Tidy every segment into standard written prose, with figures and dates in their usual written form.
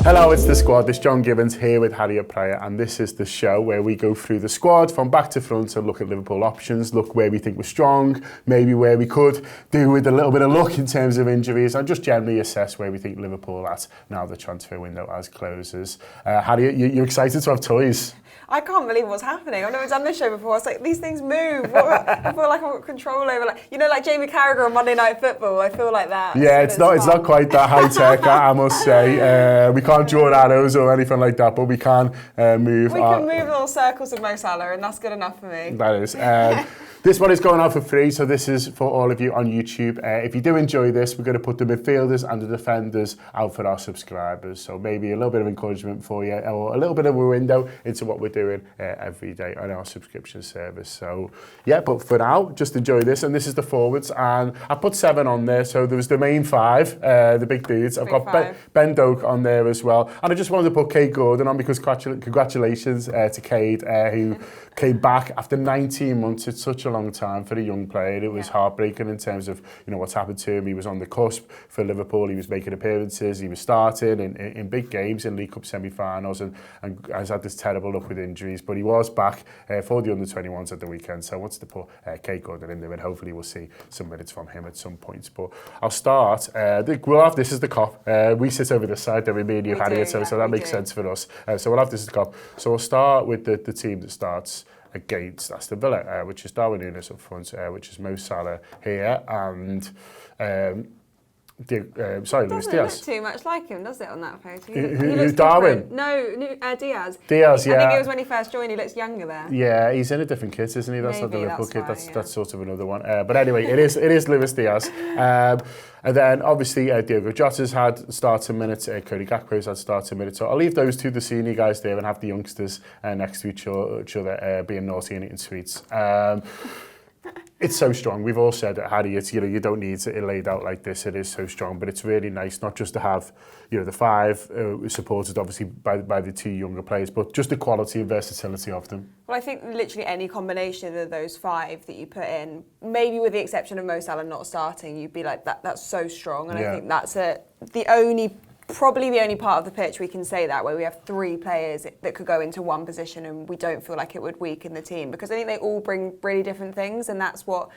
Hello, it's The Squad. This is John Gibbons here with Harriet Pryor, and this is the show where we go through the squad from back to front and look at Liverpool options, look where we think we're strong, maybe where we could do with a little bit of luck in terms of injuries, and just generally assess where we think Liverpool are at now the transfer window as closes. Harriet, you're excited to have toys? I can't believe what's happening. I've never done this show before. It's like, these things move. I feel like I've got control over, like Jamie Carragher on Monday Night Football. I feel like that. Yeah, it's not quite that high tech, I must say. We can't draw arrows or anything like that, but we can move. We can move little circles with Mo Salah, and that's good enough for me. That is. This one is going out for free, so this is for all of you on YouTube. If you do enjoy this, we're going to put the midfielders and the defenders out for our subscribers. So maybe a little bit of encouragement for you, or a little bit of a window into what we're doing every day on our subscription service. So yeah, but for now, just enjoy this. And this is the forwards, and I put 7 on there. So there was the main 5, the big dudes. I've got Ben Doak on there as well. And I just wanted to put Cade Gordon on because congratulations to Cade, who came back after 19 months. It's such a long time for a young player. It was heartbreaking in terms of what's happened to him. He was on the cusp for Liverpool. He was making appearances. He was starting in big games in League Cup semi-finals, and has had this terrible luck with injuries. But he was back for the under-21s at the weekend. So I wanted to put Cade Gordon in there, and hopefully we'll see some minutes from him at some point. But I'll start. We'll have this as the cop. We sit over this side, don't we? Me and you, Harriet. So that makes sense for us. So we'll have this as the cop. So we'll start with the team that starts against Aston Villa, which is Darwin Núñez up front, which is Mo Salah here, and Luis Diaz. Doesn't look too much like him, does it, on that photo? Who's Darwin? No, Diaz. Diaz, yeah. I think it was when he first joined. He looks younger there. Yeah, he's in a different kit, isn't he? That's not the Liverpool kit. Right, That's sort of another one. But anyway, it is Luis Diaz. And then obviously Diogo Jota's had starting minutes, Cody Gakpo's had starting minutes. So I'll leave those two, the senior guys there, and have the youngsters next to each other being naughty and eating sweets. It's so strong. We've all said at Harriet, you don't need it laid out like this. It is so strong, but it's really nice not just to have, the 5 supported obviously by the 2 younger players, but just the quality and versatility of them. Well, I think literally any combination of those 5 that you put in, maybe with the exception of Mo Salah not starting, you'd be like, that's so strong. And I think that's probably the only part of the pitch we can say that, where we have 3 players that could go into one position and we don't feel like it would weaken the team, because I think they all bring really different things, and that's what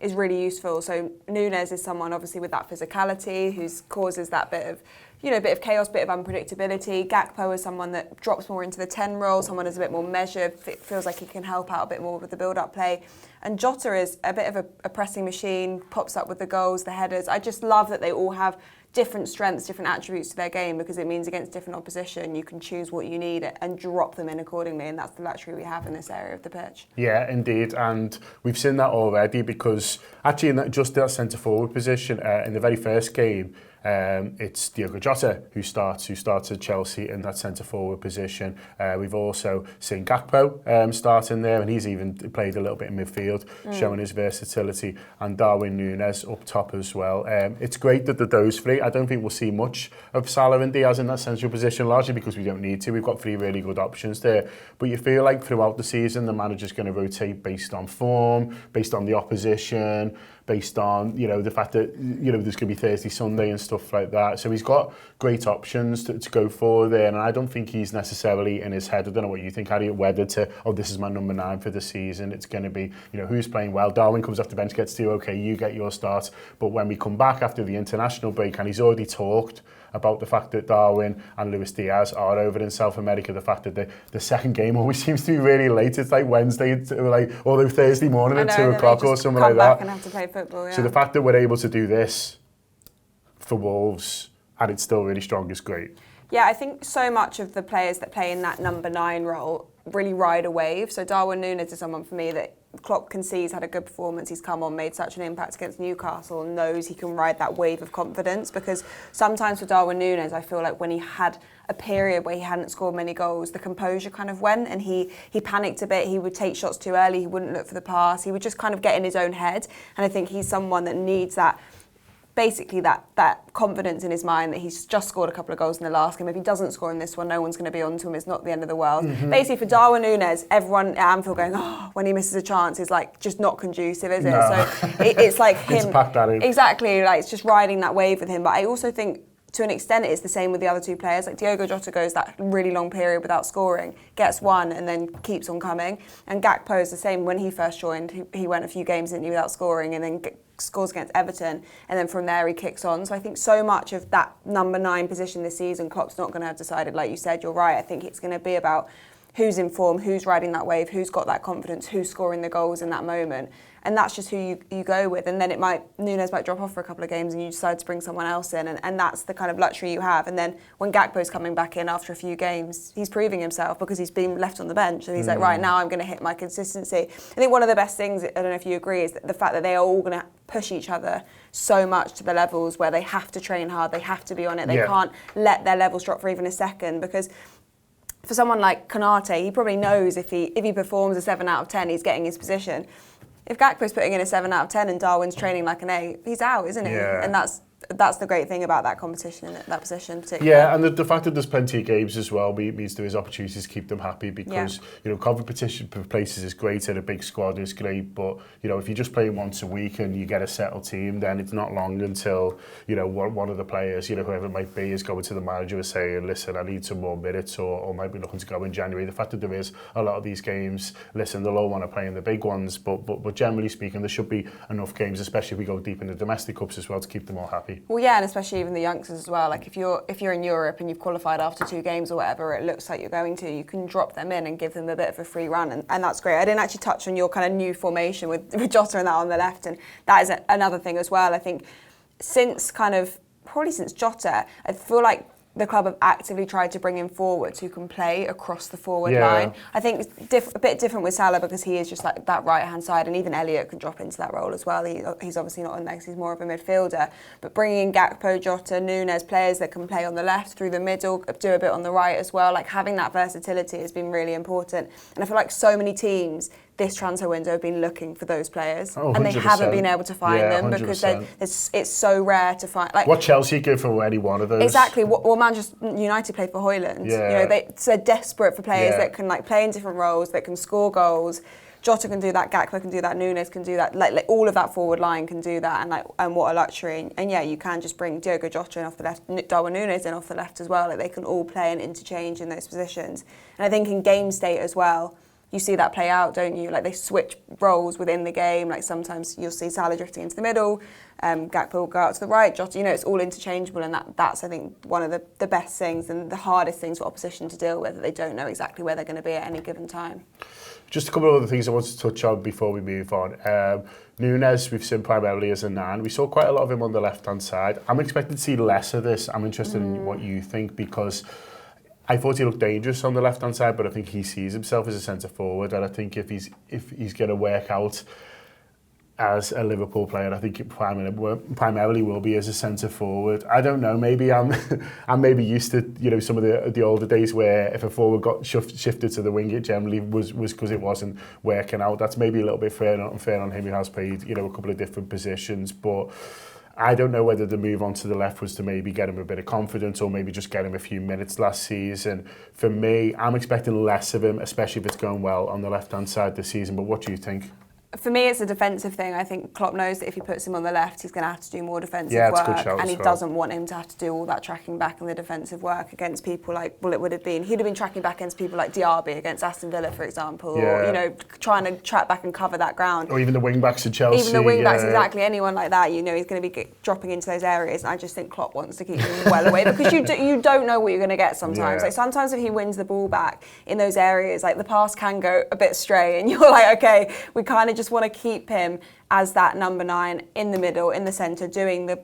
is really useful. So Núñez is someone obviously with that physicality who causes that bit of chaos, bit of unpredictability. Gakpo is someone that drops more into the 10 role, someone who's a bit more measured, feels like he can help out a bit more with the build-up play. And Jota is a bit of a pressing machine, pops up with the goals, the headers. I just love that they all have different strengths, different attributes to their game, because it means against different opposition you can choose what you need and drop them in accordingly, and that's the luxury we have in this area of the pitch. Yeah, indeed, and we've seen that already, because actually in just that centre forward position in the very first game, it's Diogo Jota who starts at Chelsea in that centre forward position. We've also seen Gakpo starting there, and he's even played a little bit in midfield, showing his versatility, and Darwin Núñez up top as well. It's great that those 3. I don't think we'll see much of Salah and Diaz in that central position, largely because we don't need to. We've got 3 really good options there. But you feel like throughout the season the manager's going to rotate based on form, based on the opposition, based on the fact that there's going to be Thursday, Sunday and stuff like that. So he's got great options to go for there, and I don't think he's necessarily in his head. I don't know what you think, Harriet, whether this is my number 9 for the season. It's going to be who's playing well. Darwin comes off the bench, gets 2, okay, you get your start. But when we come back after the international break, and he's already talked about the fact that Darwin and Luis Diaz are over in South America, the fact that the second game always seems to be really late. It's like Wednesday, or Thursday morning at 2 o'clock or something like that. Come back and have to play football, yeah. So the fact that we're able to do this for Wolves, and it's still really strong, is great. Yeah, I think so much of the players that play in that number 9 role really ride a wave. So Darwin Núñez is someone for me that Klopp can see he's had a good performance, he's come on, made such an impact against Newcastle, and knows he can ride that wave of confidence, because sometimes for Darwin Núñez, I feel like when he had a period where he hadn't scored many goals, the composure kind of went, and he panicked a bit. He would take shots too early, he wouldn't look for the pass, he would just kind of get in his own head, and I think he's someone that needs that basically that confidence in his mind that he's just scored a couple of goals in the last game. If he doesn't score in this one, no one's going to be on to him. It's not the end of the world. Mm-hmm. Basically, for Darwin Núñez, everyone at Anfield going, oh, when he misses a chance, is like just not conducive, is it? No. So it's like him. It's packed that in. Exactly. Like, it's just riding that wave with him. But I also think to an extent, it's the same with the other two players. Like Diogo Jota goes that really long period without scoring, gets one, and then keeps on coming. And Gakpo is the same. When he first joined, he went a few games, didn't he, without scoring, and then scores against Everton, and then from there he kicks on. So I think so much of that number 9 position this season, Klopp's not going to have decided. Like you said, you're right. I think it's going to be about who's in form, who's riding that wave, who's got that confidence, who's scoring the goals in that moment. And that's just who you go with. And then Núñez might drop off for a couple of games and you decide to bring someone else in. And that's the kind of luxury you have. And then when Gakpo's coming back in after a few games, he's proving himself because he's been left on the bench. And he's like, right, now I'm going to hit my consistency. I think one of the best things, I don't know if you agree, is the fact that they are all going to push each other so much to the levels where they have to train hard, they have to be on it. They can't let their levels drop for even a second, because for someone like Konate, he probably knows if he performs a 7 out of 10, he's getting his position. If Gakpo's putting in a 7 out of 10 and Darwin's training like an 8, he's out, isn't he? Yeah. And that's the great thing about that competition in that position particularly. Yeah, and the fact that there's plenty of games as well means there is opportunities to keep them happy, because competition for places is great and a big squad is great, but if you're just playing once a week and you get a settled team, then it's not long until one of the players, whoever it might be, is going to the manager and saying, listen, I need some more minutes, or might be looking to go in January. The fact that there is a lot of these games, listen, they'll all want to play in the big ones, but generally speaking, there should be enough games, especially if we go deep in the domestic cups as well, to keep them all happy. Well, yeah, and especially even the youngsters as well. Like if you're in Europe and you've qualified after 2 games or whatever, it looks like you're going to, you can drop them in and give them a bit of a free run, and that's great. I didn't actually touch on your kind of new formation with Jota and that on the left, and that is another thing as well. I think since Jota, I feel like the club have actively tried to bring him forwards who can play across the forward line. I think it's a bit different with Salah because he is just like that right-hand side, and even Elliot can drop into that role as well. He's obviously not on there because he's more of a midfielder. But bringing in Gakpo, Jota, Núñez, players that can play on the left, through the middle, do a bit on the right as well, like having that versatility has been really important. And I feel like so many teams this transfer window have been looking for those players, and they haven't been able to find them 100%. Because it's so rare to find. Like what Chelsea give for any one of those? Exactly. Well, Manchester United played for Højlund. Yeah. They're desperate for players that can play in different roles, that can score goals. Jota can do that, Gakpo can do that, Núñez can do that. Like all of that forward line can do that, and what a luxury. And you can just bring Diogo Jota in off the left, Darwin Núñez in off the left as well. Like they can all play and interchange in those positions. And I think in game state as well, you see that play out, don't you? Like they switch roles within the game. Like sometimes you'll see Salah drifting into the middle, Gakpo will go out to the right, Jota, it's all interchangeable, and that's I think one of the best things and the hardest things for opposition to deal with, that they don't know exactly where they're going to be at any given time. Just a couple of other things I want to touch on before we move on. Núñez, we've seen primarily as a 9. We saw quite a lot of him on the left-hand side. I'm expecting to see less of this. I'm interested in what you think, because I thought he looked dangerous on the left-hand side, but I think he sees himself as a centre-forward, and I think if he's going to work out as a Liverpool player, I think it primarily will be as a centre-forward. I don't know, maybe I'm maybe used to some of the older days where if a forward got shifted to the wing, it generally was because it wasn't working out. That's maybe a little bit unfair on him, who has played a couple of different positions, but I don't know whether the move onto the left was to maybe get him a bit of confidence, or maybe just get him a few minutes last season. For me, I'm expecting less of him, especially if it's going well on the left-hand side this season. But what do you think? For me, it's a defensive thing. I think Klopp knows that if he puts him on the left, he's going to have to do more defensive work, and he doesn't want him to have to do all that tracking back and the defensive work against people like, well, it would have been, he'd have been tracking back against people like Diaby against Aston Villa, for example, or trying to track back and cover that ground. Or even the wing-backs at Chelsea. Even the wing-backs, exactly. Anyone like that, he's going to be dropping into those areas, and I just think Klopp wants to keep him well away, because you don't know what you're going to get sometimes. Like sometimes if he wins the ball back in those areas, like the pass can go a bit stray, and you're like, okay, we kind of just want to keep him as that number 9 in the middle, in the centre, doing the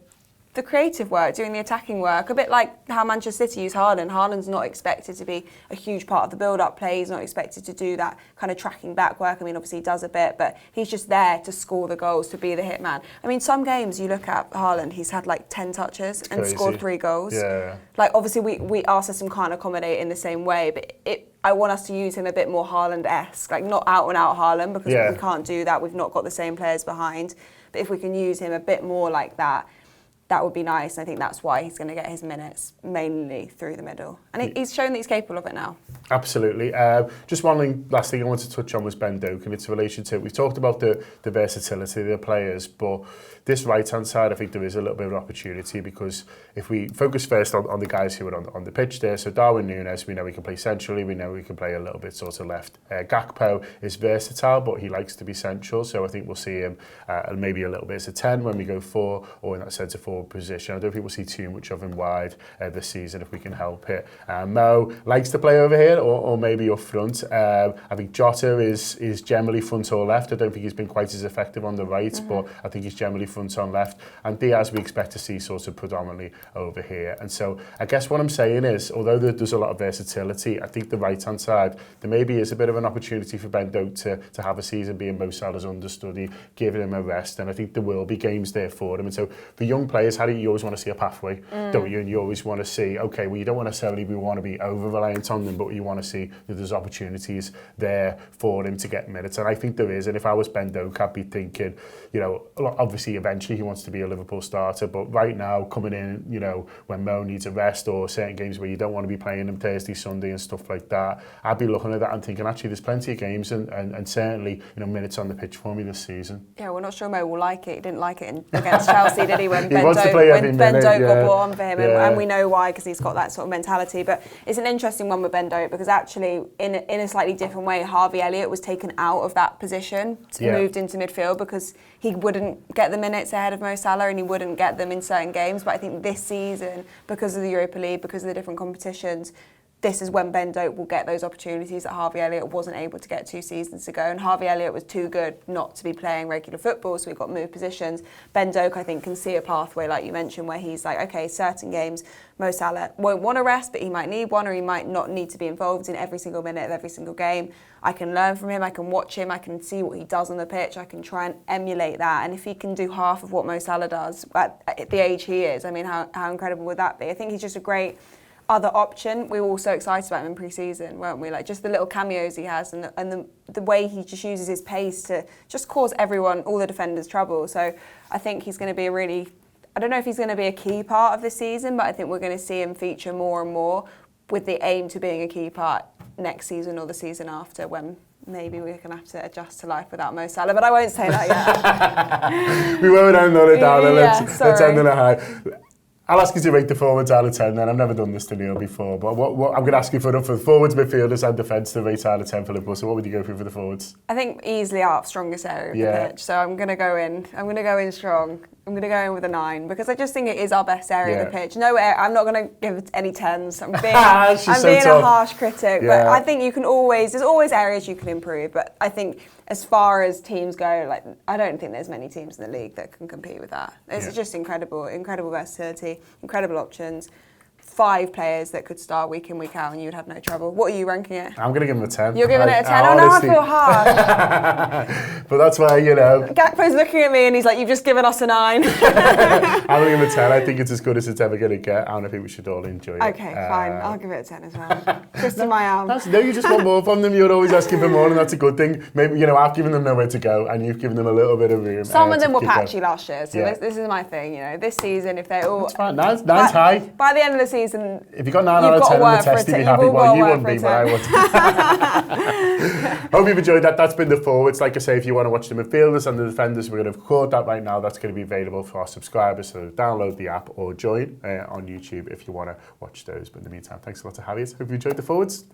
creative work, doing the attacking work, a bit like how Manchester City use Haaland. Haaland's not expected to be a huge part of the build-up play. He's not expected to do that kind of tracking back work. I mean, obviously he does a bit, but he's just there to score the goals, to be the hitman. I mean, some games you look at Haaland, he's had like 10 touches and scored 3 goals. Yeah. Like obviously our system can't accommodate in the same way, but I want us to use him a bit more Haaland-esque, like not out and out Haaland, because we can't do that. We've not got the same players behind. But if we can use him a bit more like that, that would be nice. I think that's why he's going to get his minutes mainly through the middle. And he's shown that he's capable of it now. Absolutely. Just one last thing I wanted to touch on was Ben Doak, and it's in relation to, we've talked about the versatility of the players, but this right-hand side, I think there is a little bit of an opportunity, because if we focus first on the guys who are on the pitch there, so Darwin Núñez, we know he can play centrally, we know he can play a little bit sort of left. Gakpo is versatile, but he likes to be central, so I think we'll see him maybe a little bit as a 10 when we go 4, or in that centre forward position. I don't think we'll see too much of him wide this season if we can help it. Mo likes to play over here, or maybe up front. I think Jota is generally front or left. I don't think he's been quite as effective on the right, but I think he's generally front on left. And Diaz we expect to see sort of predominantly over here. And so I guess what I'm saying is, although there's a lot of versatility, I think the right-hand side, there maybe is a bit of an opportunity for Ben Doak to have a season being Mo Salah's understudy, giving him a rest. And I think there will be games there for him. And so for young players, Harry, you always want to see a pathway, don't you? And you always want to see, okay, well, you don't necessarily want to be over-reliant on them, but you want to see that there's opportunities there for him to get minutes. And I think there is. And if I was Ben Doak, I'd be thinking, you know, obviously eventually he wants to be a Liverpool starter, but right now coming in, you know, when Mo needs a rest, or certain games where you don't want to be playing him Thursday, Sunday and stuff like that, I'd be looking at that and thinking, actually, there's plenty of games and certainly, you know, minutes on the pitch for me this season. Yeah, we're not sure Mo will like it. He didn't like it against Chelsea, did he, when Ben Doak got brought on for him, and we know why, because he's got that sort of mentality. But it's an interesting one with Ben Doak, because actually, in a slightly different way, Harvey Elliott was taken out of that position, moved into midfield, because he wouldn't get the minutes ahead of Mo Salah, and he wouldn't get them in certain games. But I think this season, because of the Europa League, because of the different competitions, this is when Ben Doak will get those opportunities that Harvey Elliott wasn't able to get 2 seasons ago. And Harvey Elliott was too good not to be playing regular football, so he got moved positions. Ben Doak, I think, can see a pathway, like you mentioned, where he's like, okay, certain games, Mo Salah won't want a rest, but he might need one, or he might not need to be involved in every single minute of every single game. I can learn from him, I can watch him, I can see what he does on the pitch, I can try and emulate that. And if he can do half of what Mo Salah does at the age he is, I mean, how incredible would that be? I think he's just a great other option. We were all so excited about him in pre-season, weren't we? Like, just the little cameos he has, and the way he just uses his pace to just cause everyone, all the defenders, trouble. So I think he's going to be I don't know if he's going to be a key part of the season, but I think we're going to see him feature more and more, with the aim to being a key part next season or the season after, when maybe we're going to have to adjust to life without Mo Salah. But I won't say that yet. We won't end on it, darling. Let's end on a high. I'll ask you to rate the forwards out of 10 then. I've never done this to Neil before, but what I'm going to ask you for the forwards, midfielders and defence to rate out of 10 for Liverpool. So what would you go for the forwards? I think easily our strongest area of the pitch. So I'm going to go in strong. I'm going to go in with a 9, because I just think it is our best area of the pitch. I'm not going to give it any 10s. I'm being a harsh critic, but I think there's always areas you can improve. But I think as far as teams go, like, I don't think there's many teams in the league that can compete with that. It's just incredible versatility, incredible options. 5 players that could start week in, week out, and you'd have no trouble. What are you ranking it? I'm going to give him a 10. You're giving it a 10? I feel hard. But that's why, you know. Gakpo's looking at me and he's like, you've just given us a 9. I'm going to give him a 10. I think it's as good as it's ever going to get, and I think we should all enjoy it. Okay, fine. I'll give it a 10 as well. Just in my arm. No, you just want more from them. You're always asking for more, and that's a good thing. Maybe, you know, I've given them nowhere to go, and you've given them a little bit of room. Some of them were patchy last year, so this is my thing, you know. This season, if they all... That's fine. Nine's high. By the end of the season... If you got 9 out of 10 on the test, you'd be happy. Well, you wouldn't be, but I would. Hope you've enjoyed that. That's been the forwards. Like I say, if you want to watch the midfielders and the defenders, we're going to record that right now. That's going to be available for our subscribers. So download the app or join on YouTube if you want to watch those. But in the meantime, thanks a lot to Harriet. Hope you enjoyed the forwards.